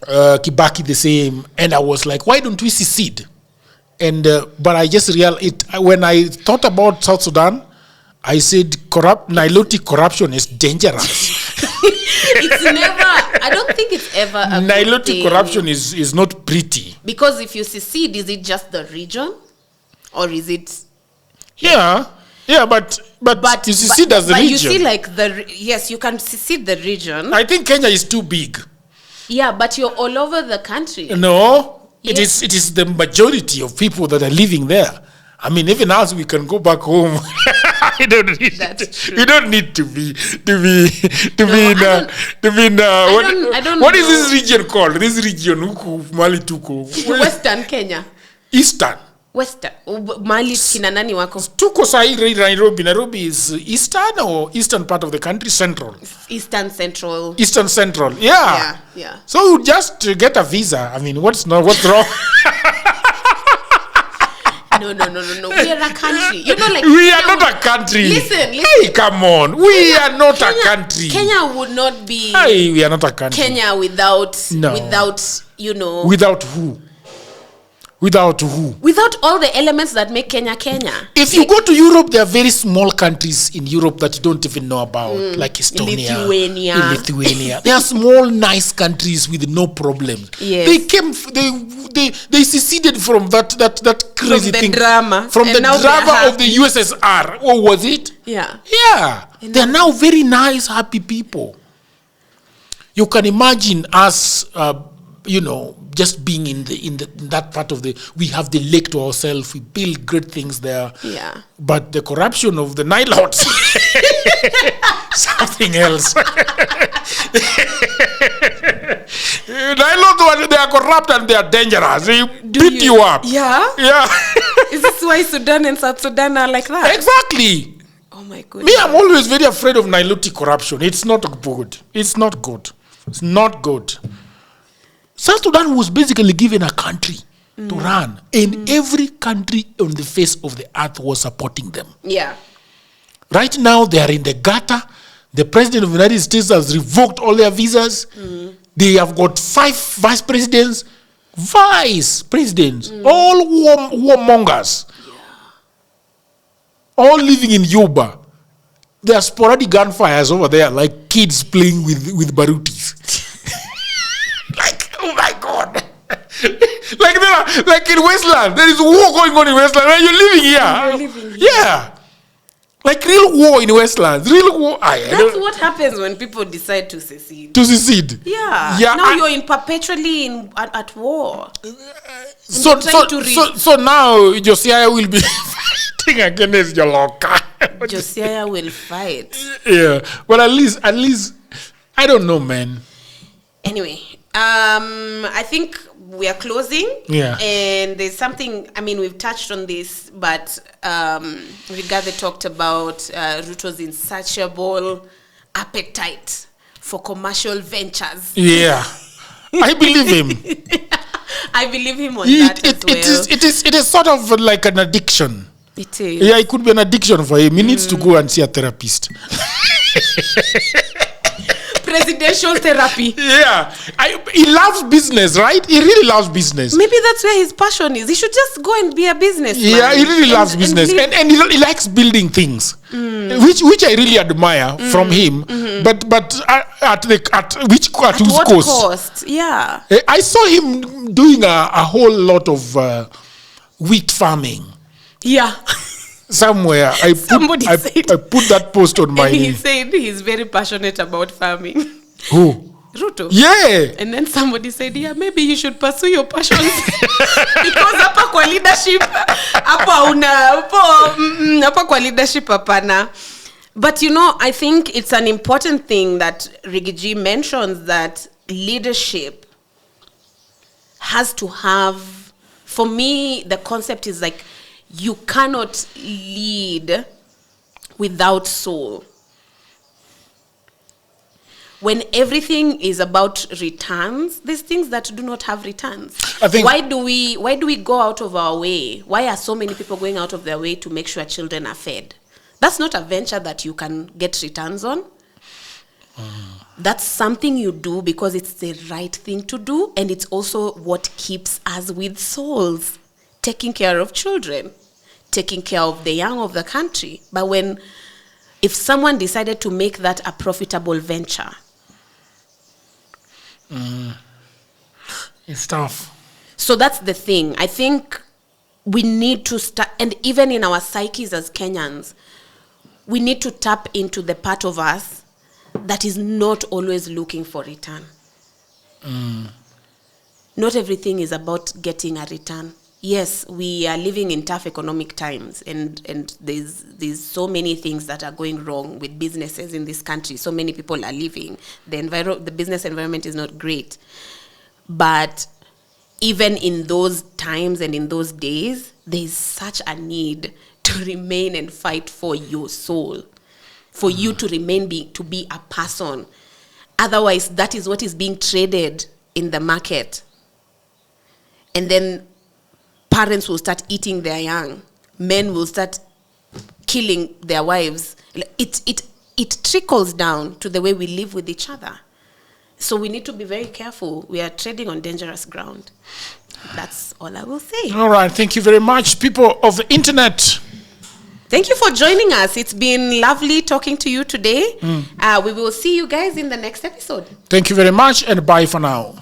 Kibaki the same, and I was like, why don't we secede? And but I just realized when I thought about South Sudan, I said Nilotic corruption is dangerous. It's never. I don't think it's ever a Nilotic corruption is not pretty. Because if you secede, is it just the region, or is it? Yeah, but you secede as the region. You see, like yes, you can secede the region. I think Kenya is too big. Yeah, but you're all over the country. No, yes. It is the majority of people that are living there. I mean, even us, we can go back home. You don't need to be in what is this region called? This region Mali tuko. Western Kenya. Eastern. Western. Mali kina nani wako? Tuko sahi Nairobi. Nairobi is eastern or eastern part of the country, central. Eastern Central. Eastern Central. Yeah. So you just get a visa. I mean, what's wrong? No. No. We are a country. You know, like we are not a country. Listen. Hey, come on. We are not a country. Kenya would not be. Hey, we are not a country. Kenya without Without who? Without who? Without all the elements that make Kenya Kenya. If you go to Europe, there are very small countries in Europe that you don't even know about, like Estonia, Lithuania. They are small, nice countries with no problems. Yes. They seceded from that crazy thing. From the drama of the USSR. What was it? Yeah. Yeah. They are now very nice, happy people. You can imagine us, just being in that part of we have the lake to ourselves. We build great things there. Yeah. But the corruption of the Nilots, something else. Nilots, they are corrupt and they are dangerous. They beat you up. Yeah. Yeah. Is this why Sudan and South Sudan are like that? Exactly. Oh my goodness. Me, I'm always very afraid of Nilotic corruption. It's not good. It's not good. It's not good. South Sudan was basically given a country to run, and every country on the face of the earth was supporting them. Yeah. Right now, they are in the gutter. The president of the United States has revoked all their visas. They have got 5 vice presidents. All warmongers. Yeah. All living in Yuba. There are sporadic gunfires over there, like kids playing with barutis. Oh my God. like in Westland, there is war going on in Westland. Are you living here? Yeah. Like real war in Westland. Real war. That's what happens when people decide to secede. Yeah. Now you're perpetually at war. So now Josiah will be fighting against Joloka. Josiah will fight. Yeah. Well, at least, I don't know, man. Anyway. I think we are closing. Yeah. And there's something, we've touched on this, but Rigathi talked about Ruto's insatiable appetite for commercial ventures. Yeah. I believe him. I believe him on that as well. It is sort of like an addiction. It is. Yeah, it could be an addiction for him. He needs to go and see a therapist. Presidential therapy. Yeah. He loves business, right? He really loves business. Maybe that's where his passion is. He should just go and be a businessman. Yeah, he really loves business. And he likes building things, which I really admire from him. But at whose cost? Yeah. I saw him doing a whole lot of wheat farming. Yeah. Somewhere I put that post on my. And he said he's very passionate about farming. Who? Ruto. Yeah. And then somebody said, yeah, maybe you should pursue your passions because hapa kwa leadership hapa kwa leadership hapana. But I think it's an important thing that Rigathi mentions, that leadership has to have. For me, the concept is like, you cannot lead without soul. When everything is about returns, there's things that do not have returns. I think, why do we go out of our way? Why are so many people going out of their way to make sure children are fed? That's not a venture that you can get returns on. That's something you do because it's the right thing to do, and it's also what keeps us with souls. Taking care of children, taking care of the young of the country. But if someone decided to make that a profitable venture, it's tough. So that's the thing. I think we need to start, and even in our psyches as Kenyans, we need to tap into the part of us that is not always looking for return. Not everything is about getting a return. Yes, we are living in tough economic times, and there's so many things that are going wrong with businesses in this country. So many people are leaving. The business environment is not great. But even in those times and in those days, there's such a need to remain and fight for your soul, for you to remain to be a person. Otherwise, that is what is being traded in the market. And then parents will start eating their young. Men will start killing their wives. It trickles down to the way we live with each other. So we need to be very careful. We are treading on dangerous ground. That's all I will say. All right. Thank you very much, people of the internet. Thank you for joining us. It's been lovely talking to you today. We will see you guys in the next episode. Thank you very much, and bye for now.